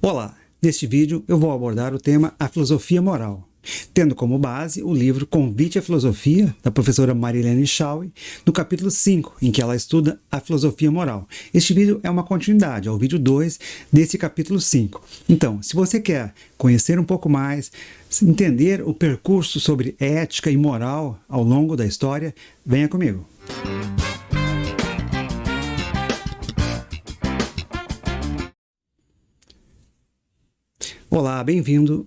Olá, neste vídeo eu vou abordar o tema A Filosofia Moral, tendo como base o livro Convite à Filosofia, da professora Marilene Schaue, no capítulo 5, em que ela estuda a filosofia moral. Este vídeo é uma continuidade ao vídeo 2 desse capítulo 5. Então, se você quer conhecer um pouco mais, entender o percurso sobre ética e moral ao longo da história, venha comigo. Olá, bem-vindo.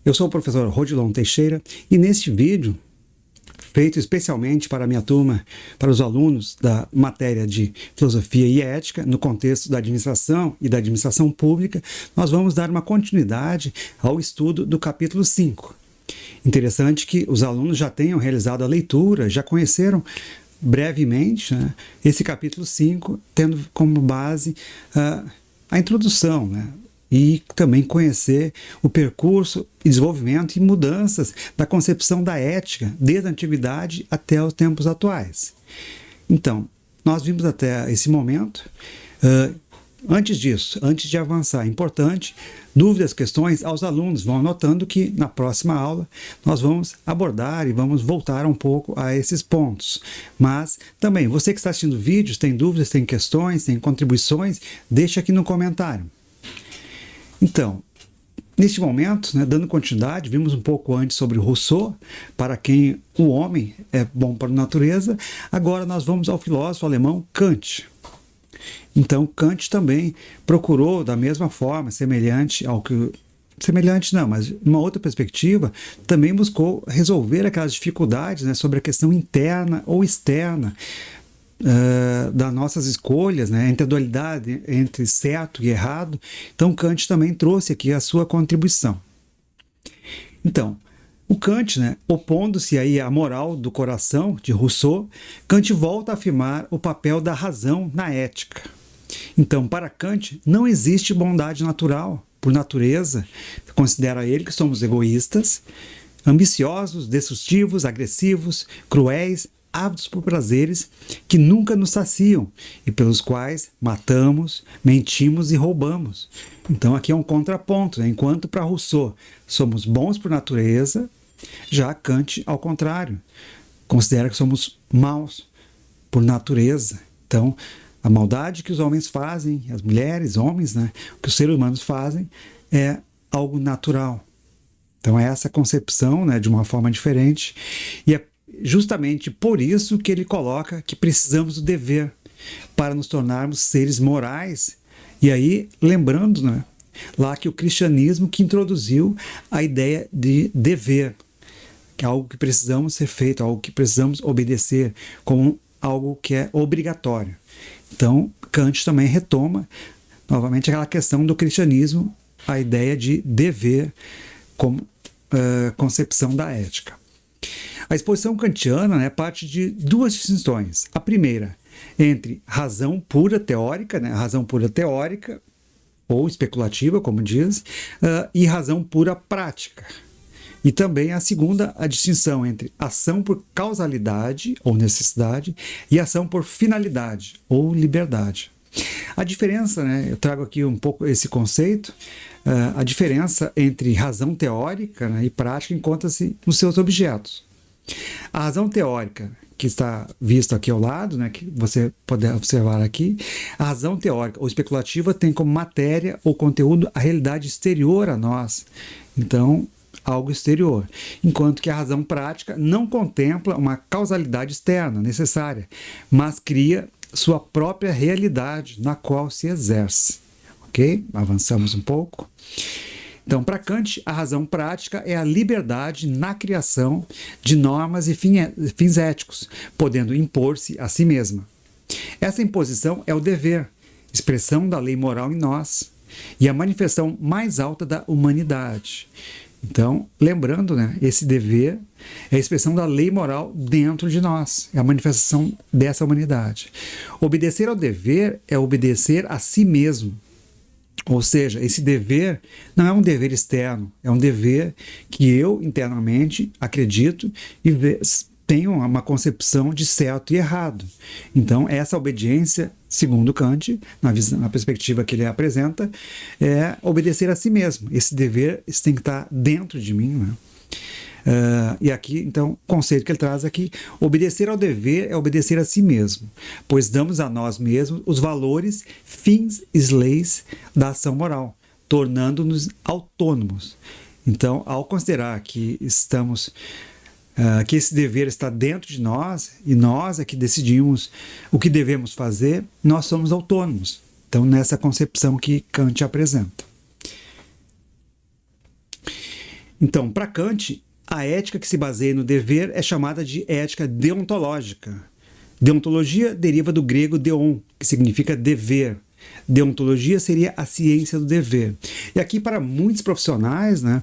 Eu sou o professor Rodilon Teixeira e neste vídeo, feito especialmente para a minha turma, para os alunos da matéria de Filosofia e Ética, no contexto da administração e da administração pública, nós vamos dar uma continuidade ao estudo do capítulo 5. Interessante que os alunos já tenham realizado a leitura, já conheceram brevemente, esse capítulo 5, tendo como base a introdução, e também conhecer o percurso, desenvolvimento e mudanças da concepção da ética desde a antiguidade até os tempos atuais. Então, nós vimos até esse momento. Antes disso, antes de avançar, é importante, dúvidas, questões aos alunos, vão anotando que na próxima aula nós vamos abordar e vamos voltar um pouco a esses pontos. Mas também, você que está assistindo vídeos, tem dúvidas, tem questões, tem contribuições, deixa aqui no comentário. Então, neste momento, dando continuidade, vimos um pouco antes sobre Rousseau, para quem o homem é bom para a natureza. Agora nós vamos ao filósofo alemão Kant. Então, Kant também procurou, da mesma forma, semelhante ao que... Semelhante não, mas uma outra perspectiva, também buscou resolver aquelas dificuldades sobre a questão interna ou externa, das nossas escolhas, entre a dualidade entre certo e errado. Então Kant também trouxe aqui a sua contribuição. Então, o Kant, opondo-se aí à moral do coração de Rousseau, Kant volta a afirmar o papel da razão na ética. Então, para Kant, não existe bondade natural. Por natureza, considera ele que somos egoístas, ambiciosos, destrutivos, agressivos, cruéis, ávidos por prazeres que nunca nos saciam e pelos quais matamos, mentimos e roubamos. Então aqui é um contraponto, enquanto para Rousseau somos bons por natureza, já Kant, ao contrário, considera que somos maus por natureza. Então a maldade que os homens fazem, as mulheres, homens, o que os seres humanos fazem é algo natural. Então é essa concepção, de uma forma diferente, e é justamente por isso que ele coloca que precisamos do dever para nos tornarmos seres morais. E aí, lembrando, lá que o cristianismo que introduziu a ideia de dever, que é algo que precisamos ser feito, algo que precisamos obedecer, como algo que é obrigatório. Então, Kant também retoma novamente aquela questão do cristianismo, a ideia de dever como concepção da ética. A exposição kantiana parte de duas distinções. A primeira, entre razão pura teórica, razão pura teórica, ou especulativa, como diz, e razão pura prática. E também a segunda, a distinção entre ação por causalidade, ou necessidade, e ação por finalidade, ou liberdade. A diferença, eu trago aqui um pouco esse conceito, a diferença entre razão teórica e prática encontra-se nos seus objetos. A razão teórica, que está visto aqui ao lado, que você pode observar aqui, a razão teórica ou especulativa tem como matéria ou conteúdo a realidade exterior a nós. Então, algo exterior. Enquanto que a razão prática não contempla uma causalidade externa necessária, mas cria sua própria realidade na qual se exerce. Ok? Avançamos um pouco. Então, para Kant, a razão prática é a liberdade na criação de normas e fins éticos, podendo impor-se a si mesma. Essa imposição é o dever, expressão da lei moral em nós, e a manifestação mais alta da humanidade. Então, lembrando, esse dever é a expressão da lei moral dentro de nós, é a manifestação dessa humanidade. Obedecer ao dever é obedecer a si mesmo. Ou seja, esse dever não é um dever externo, é um dever que eu internamente acredito e tenho uma concepção de certo e errado. Então, essa obediência segundo Kant, na perspectiva que ele apresenta, é obedecer a si mesmo. Esse dever tem que estar dentro de mim, né? E aqui, então, o conceito que ele traz aqui: obedecer ao dever é obedecer a si mesmo, pois damos a nós mesmos os valores, fins e leis da ação moral, tornando-nos autônomos. Então, ao considerar que que esse dever está dentro de nós e nós é que decidimos o que devemos fazer, nós somos autônomos. Então, nessa concepção que Kant apresenta. Então, para Kant, a ética que se baseia no dever é chamada de ética deontológica. Deontologia deriva do grego deon, que significa dever. Deontologia seria a ciência do dever. E aqui, para muitos profissionais, né,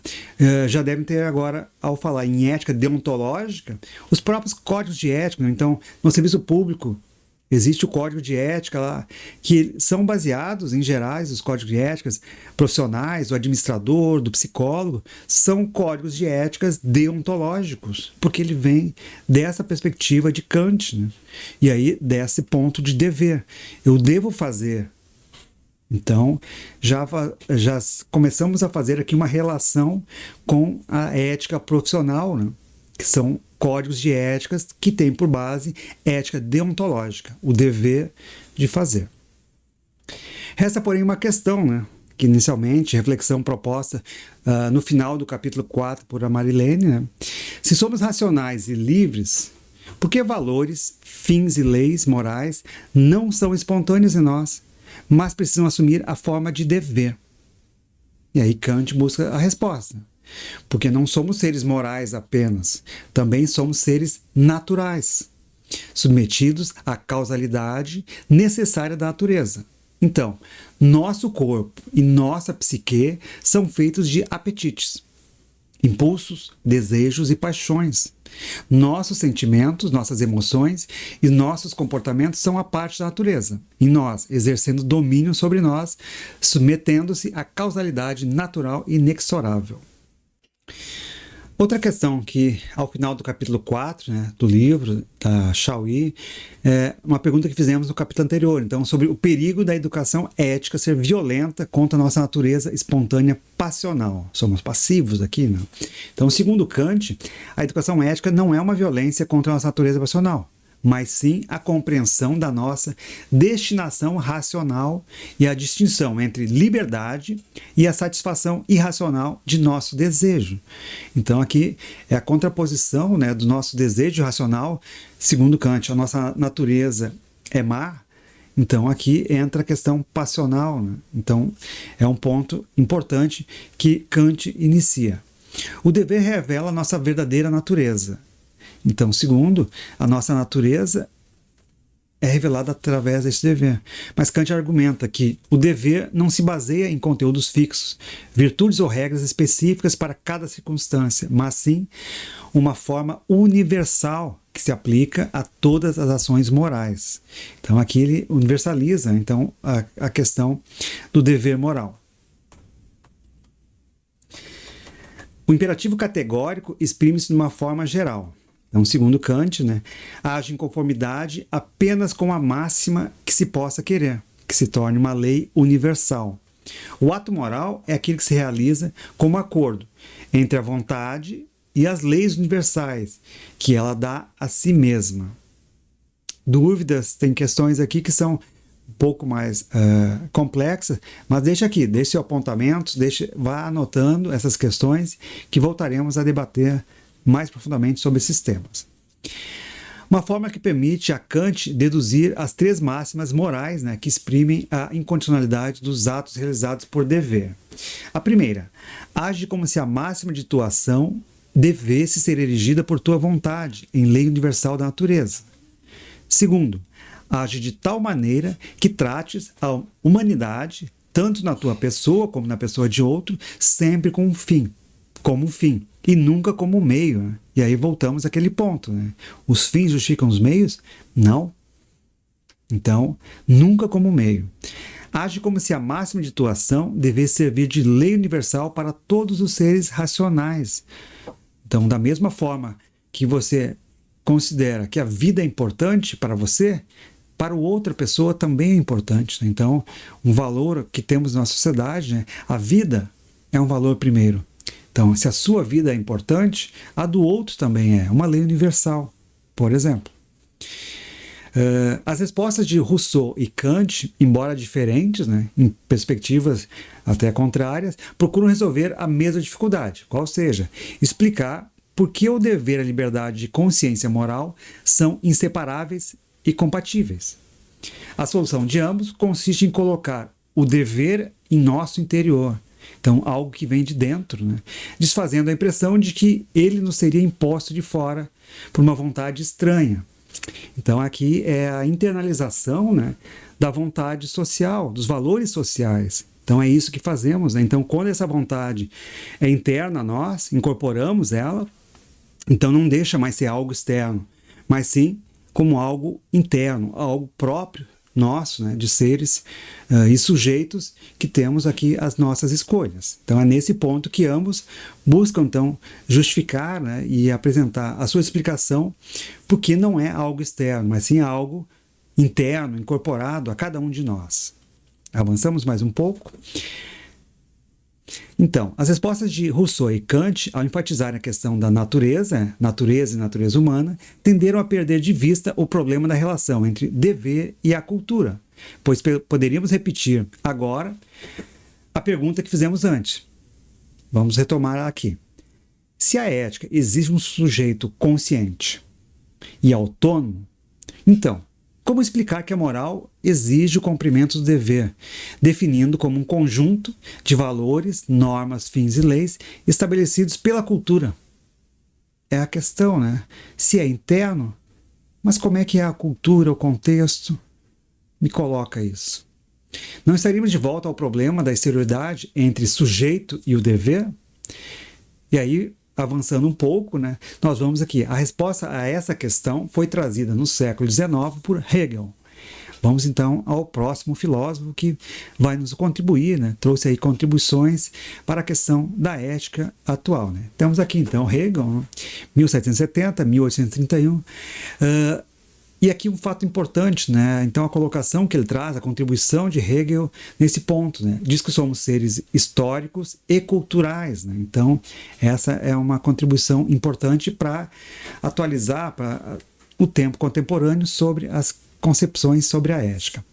já devem ter agora, ao falar em ética deontológica, os próprios códigos de ética. Né? Então, no serviço público, existe o código de ética lá, que são baseados, em gerais, os códigos de éticas profissionais, do administrador, do psicólogo, são códigos de éticas deontológicos, porque ele vem dessa perspectiva de Kant, né? E aí, desse ponto de dever. Eu devo fazer. Então, já começamos a fazer aqui uma relação com a ética profissional, né? Que são códigos de éticas que têm por base ética deontológica, o dever de fazer. Resta, porém, uma questão, né? Que inicialmente, reflexão proposta no final do capítulo 4 por a Marilene, né? Se somos racionais e livres, por que valores, fins e leis morais não são espontâneos em nós, mas precisam assumir a forma de dever? E aí Kant busca a resposta. Porque não somos seres morais apenas, também somos seres naturais, submetidos à causalidade necessária da natureza. Então, nosso corpo e nossa psique são feitos de apetites, impulsos, desejos e paixões. Nossos sentimentos, nossas emoções e nossos comportamentos são a parte da natureza, em nós, exercendo domínio sobre nós, submetendo-se à causalidade natural e inexorável. Outra questão que, ao final do capítulo 4, né, do livro da Xiaoyi, é uma pergunta que fizemos no capítulo anterior, então, sobre o perigo da educação ética ser violenta contra a nossa natureza espontânea passional. Somos passivos aqui, né? Então, segundo Kant, a educação ética não é uma violência contra a nossa natureza passional, mas sim a compreensão da nossa destinação racional e a distinção entre liberdade e a satisfação irracional de nosso desejo. Então aqui é a contraposição, né, do nosso desejo racional, segundo Kant, a nossa natureza é má. Então aqui entra a questão passional, né? Então é um ponto importante que Kant inicia. O dever revela a nossa verdadeira natureza. Então, segundo, a nossa natureza é revelada através desse dever. Mas Kant argumenta que o dever não se baseia em conteúdos fixos, virtudes ou regras específicas para cada circunstância, mas sim uma forma universal que se aplica a todas as ações morais. Então, aqui ele universaliza então, a questão do dever moral. O imperativo categórico exprime-se de uma forma geral. Então, segundo Kant, né, age em conformidade apenas com a máxima que se possa querer, que se torne uma lei universal. O ato moral é aquele que se realiza como acordo entre a vontade e as leis universais, que ela dá a si mesma. Dúvidas, tem questões aqui que são um pouco mais complexas, mas deixe seu apontamento, vá anotando essas questões que voltaremos a debater mais profundamente sobre esses temas. Uma forma que permite a Kant deduzir as três máximas morais, né, que exprimem a incondicionalidade dos atos realizados por dever. A primeira, age como se a máxima de tua ação devesse ser erigida por tua vontade, em lei universal da natureza. Segundo, age de tal maneira que trates a humanidade, tanto na tua pessoa como na pessoa de outro, sempre como um fim, e nunca como um meio. Né? E aí voltamos àquele ponto. Né? Os fins justificam os meios? Não. Então, nunca como um meio. Age como se a máxima de tua ação devesse servir de lei universal para todos os seres racionais. Então, da mesma forma que você considera que a vida é importante para você, para outra pessoa também é importante, né? Então, um valor que temos na sociedade, né? A vida é um valor primeiro. Então, se a sua vida é importante, a do outro também é. Uma lei universal, por exemplo. As respostas de Rousseau e Kant, embora diferentes, né, em perspectivas até contrárias, procuram resolver a mesma dificuldade, qual seja, explicar por que o dever e a liberdade de consciência moral são inseparáveis e compatíveis. A solução de ambos consiste em colocar o dever em nosso interior, então algo que vem de dentro, né, desfazendo a impressão de que ele nos seria imposto de fora por uma vontade estranha. Então aqui é a internalização, né, da vontade social, dos valores sociais. Então é isso que fazemos, né? Então quando essa vontade é interna a nós, incorporamos ela, então não deixa mais ser algo externo, mas sim como algo interno, algo próprio nosso, né, de seres e sujeitos que temos aqui as nossas escolhas. Então é nesse ponto que ambos buscam então justificar, né, e apresentar a sua explicação, porque não é algo externo, mas sim algo interno, incorporado a cada um de nós. Avançamos mais um pouco. Então, as respostas de Rousseau e Kant, ao enfatizarem a questão da natureza e natureza humana, tenderam a perder de vista o problema da relação entre dever e a cultura, pois poderíamos repetir agora a pergunta que fizemos antes. Vamos retomar aqui. Se a ética exige um sujeito consciente e autônomo, então, como explicar que a moral exige o cumprimento do dever, definindo como um conjunto de valores, normas, fins e leis estabelecidos pela cultura? É a questão, né? Se é interno, mas como é que é a cultura, o contexto? Me coloca isso. Não estaríamos de volta ao problema da exterioridade entre sujeito e o dever? E aí, avançando um pouco, né, nós vamos aqui. A resposta a essa questão foi trazida no século XIX por Hegel. Vamos então ao próximo filósofo que vai nos contribuir, né, trouxe aí contribuições para a questão da ética atual, né. Temos aqui então Hegel, né, 1770, 1831. E aqui um fato importante, né? Então a colocação que ele traz, a contribuição de Hegel nesse ponto, né? Diz que somos seres históricos e culturais, né? Então essa é uma contribuição importante para atualizar para o tempo contemporâneo sobre as concepções sobre a ética.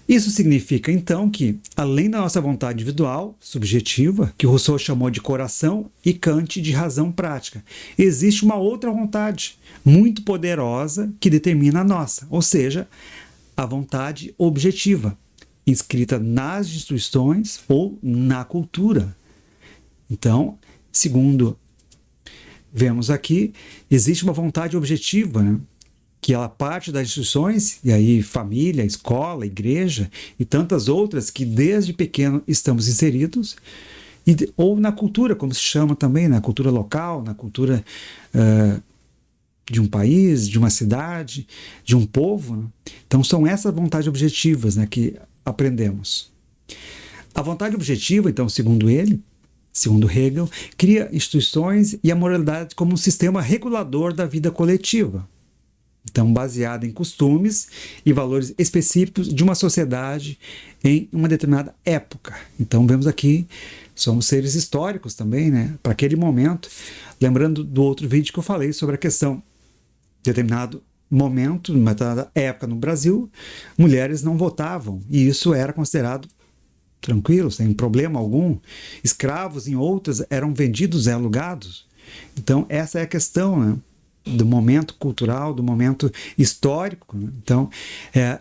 Isso significa, então, que, além da nossa vontade individual, subjetiva, que Rousseau chamou de coração e Kant de razão prática, existe uma outra vontade, muito poderosa, que determina a nossa, ou seja, a vontade objetiva, inscrita nas instituições ou na cultura. Então, segundo vemos aqui, existe uma vontade objetiva, né? Que ela parte das instituições, e aí família, escola, igreja e tantas outras que desde pequeno estamos inseridos, ou na cultura, como se chama também, na cultura local, na cultura de um país, de uma cidade, de um povo, né? Então são essas vontades objetivas, né, que aprendemos. A vontade objetiva, então, segundo Hegel, cria instituições e a moralidade como um sistema regulador da vida coletiva. Então, baseado em costumes e valores específicos de uma sociedade em uma determinada época. Então, vemos aqui, somos seres históricos também, né? Para aquele momento, lembrando do outro vídeo que eu falei sobre a questão de determinado momento, numa determinada época no Brasil, mulheres não votavam, e isso era considerado tranquilo, sem problema algum. Escravos em outras eram vendidos e alugados. Então, essa é a questão, né? Do momento cultural, do momento histórico, né? Então,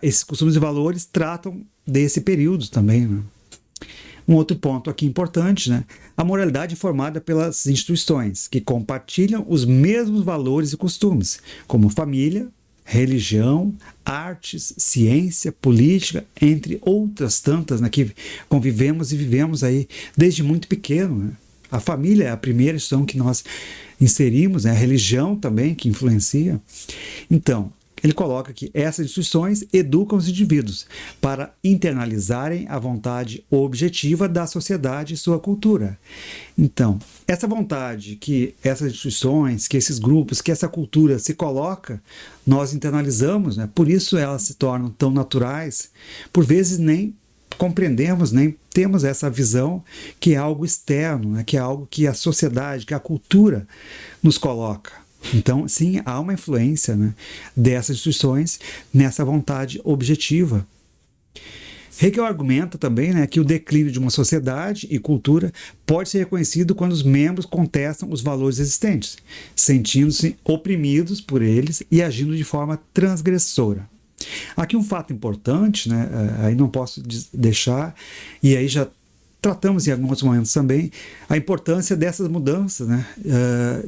esses costumes e valores tratam desse período também, né? Um outro ponto aqui importante, né? A moralidade é formada pelas instituições que compartilham os mesmos valores e costumes, como família, religião, artes, ciência, política, entre outras tantas, né, que convivemos e vivemos aí desde muito pequeno, né? A família é a primeira instituição que nós inserimos, né? A religião também que influencia. Então, ele coloca que essas instituições educam os indivíduos para internalizarem a vontade objetiva da sociedade e sua cultura. Então, essa vontade que essas instituições, que esses grupos, que essa cultura se coloca, nós internalizamos, né? Por isso elas se tornam tão naturais, por vezes nem compreendemos, nem temos essa visão que é algo externo, né? Que é algo que a sociedade, que a cultura nos coloca. Então, sim, há uma influência, né, dessas instituições nessa vontade objetiva. Hegel argumenta também, né, que o declínio de uma sociedade e cultura pode ser reconhecido quando os membros contestam os valores existentes, sentindo-se oprimidos por eles e agindo de forma transgressora. Aqui um fato importante, né, aí não posso deixar, e aí já tratamos em alguns momentos também a importância dessas mudanças, né,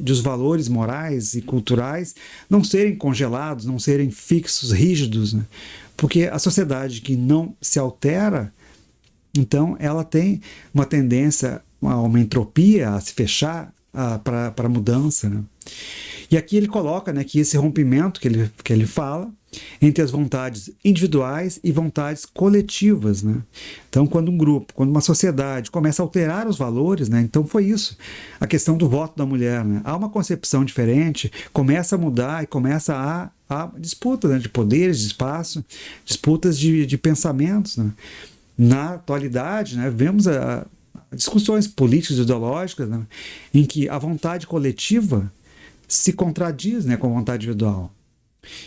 de os valores morais e culturais não serem congelados, não serem fixos, rígidos, né, porque a sociedade que não se altera, então ela tem uma tendência a uma entropia, a se fechar para a mudança, né. E aqui ele coloca, né, que esse rompimento que ele fala entre as vontades individuais e vontades coletivas, né? Então, quando um grupo, quando uma sociedade começa a alterar os valores, né? Então foi isso, a questão do voto da mulher, né? Há uma concepção diferente, começa a mudar e começa a disputa, né, de poderes, de espaço, disputas de pensamentos, né? Na atualidade, né, vemos discussões políticas e ideológicas, né, em que a vontade coletiva se contradiz, né, com a vontade individual.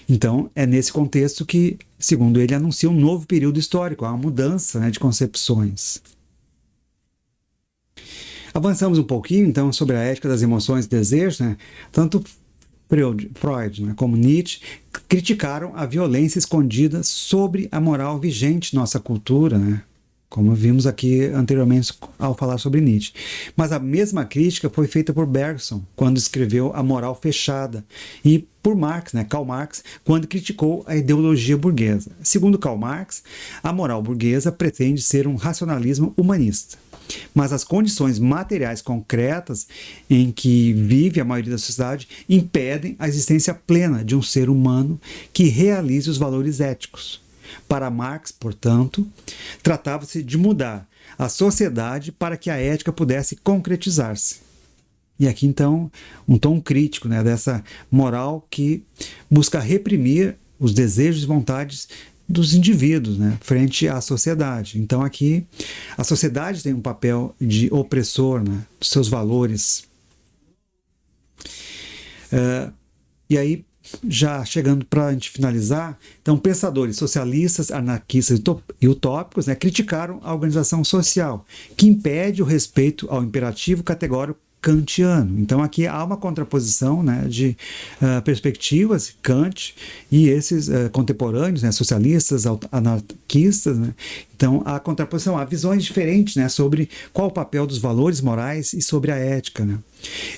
Então, é nesse contexto que, segundo ele, anuncia um novo período histórico, há uma mudança, né, de concepções. Avançamos um pouquinho, então, sobre a ética das emoções e desejos, né? Tanto Freud, né, como Nietzsche criticaram a violência escondida sobre a moral vigente em nossa cultura, né? Como vimos aqui anteriormente ao falar sobre Nietzsche. Mas a mesma crítica foi feita por Bergson, quando escreveu A Moral Fechada, e por Marx, né, Karl Marx, quando criticou a ideologia burguesa. Segundo Karl Marx, a moral burguesa pretende ser um racionalismo humanista. Mas as condições materiais concretas em que vive a maioria da sociedade impedem a existência plena de um ser humano que realize os valores éticos. Para Marx, portanto, tratava-se de mudar a sociedade para que a ética pudesse concretizar-se. E aqui, então, um tom crítico, né, dessa moral que busca reprimir os desejos e vontades dos indivíduos, né, frente à sociedade. Então, aqui, a sociedade tem um papel de opressor, né, dos seus valores. E aí, já chegando para a gente finalizar, então pensadores socialistas, anarquistas e utópicos, né, criticaram a organização social, que impede o respeito ao imperativo categórico kantiano. Então aqui há uma contraposição, né, de perspectivas, Kant e esses contemporâneos, né, socialistas, anarquistas, né. Então há contraposição, há visões diferentes, né, sobre qual o papel dos valores morais e sobre a ética, né.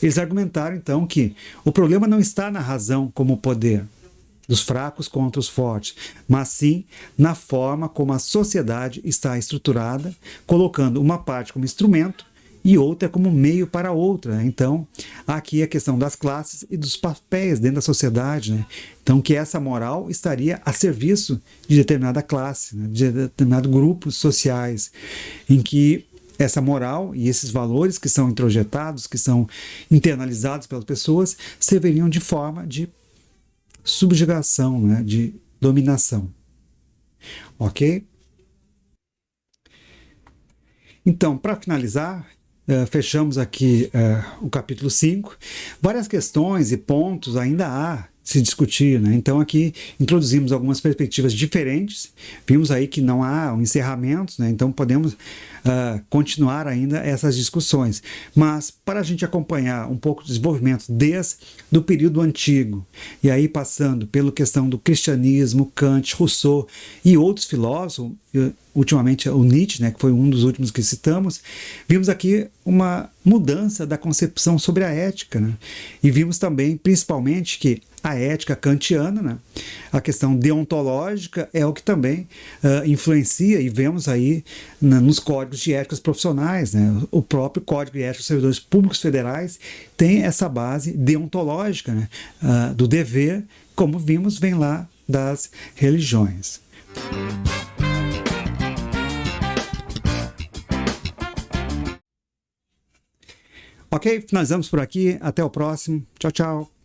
Eles argumentaram então que o problema não está na razão como poder dos fracos contra os fortes, mas sim na forma como a sociedade está estruturada, colocando uma parte como instrumento e outra como meio para outra. Então, aqui a questão das classes e dos papéis dentro da sociedade, né? Então, que essa moral estaria a serviço de determinada classe, né? De determinados grupos sociais, em que essa moral e esses valores que são introjetados, que são internalizados pelas pessoas, serviriam de forma de subjugação, né? De dominação. Ok? Então, para finalizar, fechamos aqui o capítulo 5. Várias questões e pontos ainda há se discutir, né? Então aqui introduzimos algumas perspectivas diferentes, vimos aí que não há um encerramento, né? Então podemos continuar ainda essas discussões, mas para a gente acompanhar um pouco do desenvolvimento desde o período antigo, e aí passando pela questão do cristianismo, Kant, Rousseau e outros filósofos, ultimamente o Nietzsche, né, que foi um dos últimos que citamos, vimos aqui uma mudança da concepção sobre a ética, né? E vimos também, principalmente, que a ética kantiana, né, a questão deontológica é o que também influencia, e vemos aí nos códigos de éticas profissionais, né? O próprio Código de Ética dos Servidores Públicos Federais tem essa base deontológica, né, do dever, como vimos, vem lá das religiões. Ok, finalizamos por aqui. Até o próximo. Tchau, tchau.